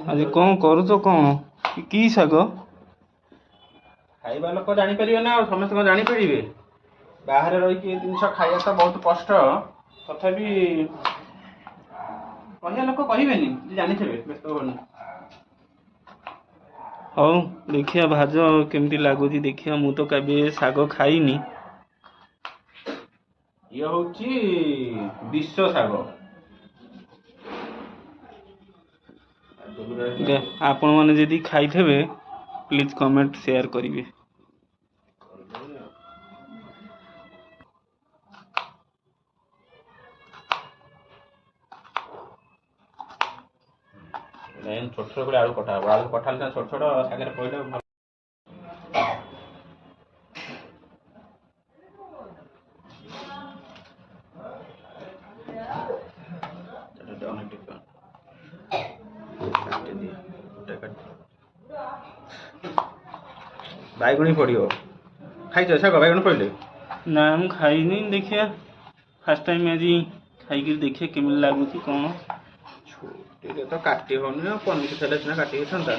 ଆଜି କଣ କରୁଛ? କଣ କି ଶାଗ? ଖାଇବା ଲୋକ ଜାଣିପାରିବେ ନା, ଆଉ ସମସ୍ତେ କଣ ଜାଣିପାରିବେ? ବାହାରେ ରହିକି ଏ ଜିନିଷ ଖାଇବା ତ ବହୁତ କଷ୍ଟ, ତଥାପି କହିବା ଲୋକ କହିବେନି ଯେ ଜାଣିଥିବେ, ବ୍ୟସ୍ତ ହୁଅନି। ହଉ ଦେଖିବା ଭାଜ କେମିତି ଲାଗୁଛି ଦେଖିବା। ମୁଁ ତ କେବେ ଶାଗ ଖାଇନି। ଇଏ ହଉଛି ବିଷ ଶାଗ। ଆପଣ ମାନେ ଯଦି ଖାଇଥିବେ ପ୍ଲିଜ କମେଣ୍ଟ ସେୟାର କରିବେ। ଛୋଟ ଛୋଟ করে ଆଳୁ କଟା ହବ। ଆଳୁ କଟା ହେଲେ ଛୋଟ ଛୋଟ ଶାଗରେ ପଡ଼ିଲେ ଭଲ। ବାଇଗଣୀ ପଡ଼ିବ। ଖାଇଛ ଶାଗ ବାଇଗଣ ପଡ଼ିଲେ? ନା ମୁଁ ଖାଇନି, ଦେଖିବା ଫାର୍ଷ୍ଟ ଟାଇମ୍ ଆଜି ଖାଇକି ଦେଖିବା କେମିତି ଲାଗୁଛି କଣ। ଛୁଟିରେ ତ କାଟି ହଉନି, ଆଉ ପନିକି ଥିଲେ ସିନା କାଟି ହେଇଥାନ୍ତା।